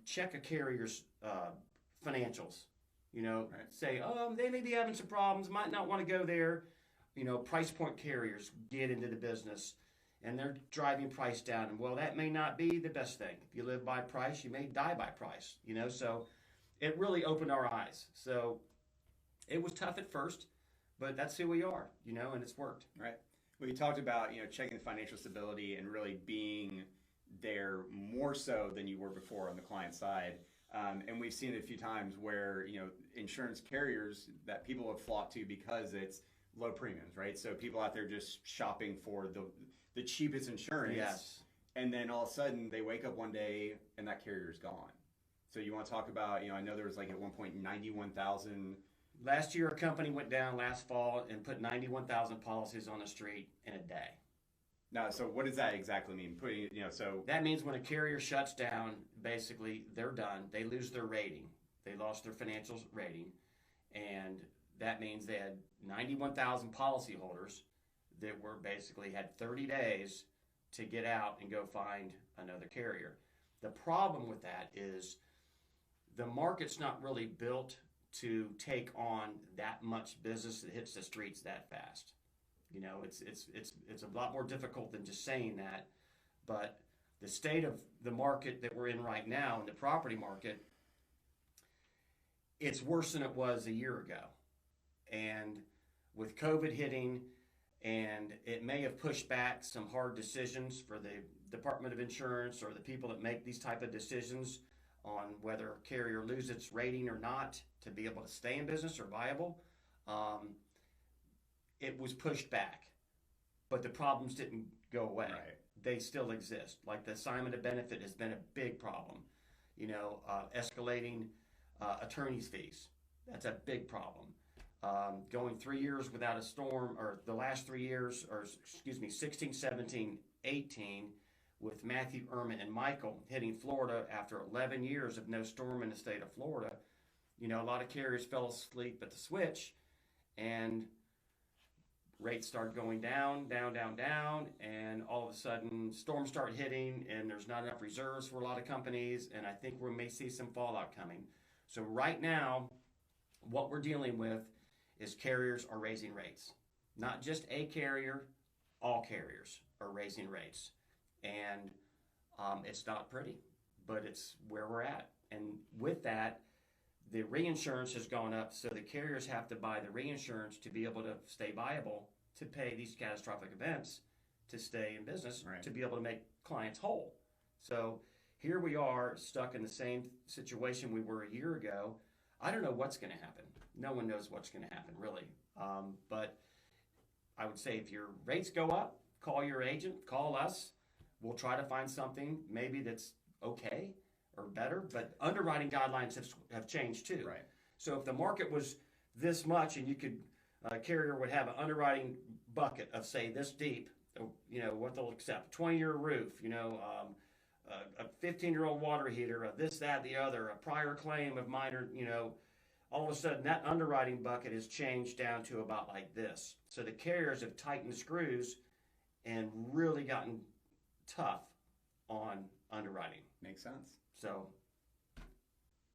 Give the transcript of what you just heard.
check a carrier's financials. Right. Say, oh, they may be having some problems, might not want to go there. Price point carriers get into the business and they're driving price down. And well, that may not be the best thing. If you live by price, you may die by price, So it really opened our eyes. So it was tough at first, but that's who we are, and it's worked. Right. Well, you talked about, checking the financial stability and really being there more so than you were before on the client side. And we've seen it a few times where, insurance carriers that people have flocked to because it's low premiums, right? So people out there just shopping for the cheapest insurance. Yes. And then all of a sudden they wake up one day and that carrier's gone. So you want to talk about, I know there was at one point 91,000. Last year, a company went down last fall and put 91,000 policies on the street in a day. Now, so what does that exactly mean? That means when a carrier shuts down, basically they're done. They lose their rating. They lost their financial rating, and that means they had 91,000 policyholders that were basically had 30 days to get out and go find another carrier. The problem with that is the market's not really built to take on that much business that hits the streets that fast. It's a lot more difficult than just saying that, but the state of the market that we're in right now, in the property market, it's worse than it was a year ago. And with COVID hitting, and it may have pushed back some hard decisions for the Department of Insurance or the people that make these type of decisions on whether a carrier loses its rating or not to be able to stay in business or viable. It was pushed back, but the problems didn't go away. Right. They still exist. Like the assignment of benefit has been a big problem. Escalating attorney's fees. That's a big problem. Going 3 years without a storm, or the last 3 years, 16, 17, 18, with Matthew, Irma, and Michael hitting Florida after 11 years of no storm in the state of Florida. A lot of carriers fell asleep at the switch, and rates started going down, and all of a sudden storms start hitting, and there's not enough reserves for a lot of companies, and I think we may see some fallout coming. So right now, what we're dealing with is carriers are raising rates. Not just a carrier, all carriers are raising rates. And it's not pretty, but it's where we're at. And with that, the reinsurance has gone up, so the carriers have to buy the reinsurance to be able to stay viable, to pay these catastrophic events, to stay in business, right, to be able to make clients whole. So here we are stuck in the same situation we were a year ago. I don't know what's going to happen. No one knows what's going to happen, really. But I would say if your rates go up, call your agent, call us. We'll try to find something maybe that's okay or better, but underwriting guidelines have changed too. Right. So if the market was this much and you could, a carrier would have an underwriting bucket of say this deep, what they'll accept, 20-year roof, a 15-year-old water heater, a this, that, the other, a prior claim of minor, all of a sudden that underwriting bucket has changed down to about like this. So the carriers have tightened the screws and really gotten tough on underwriting. Makes sense. So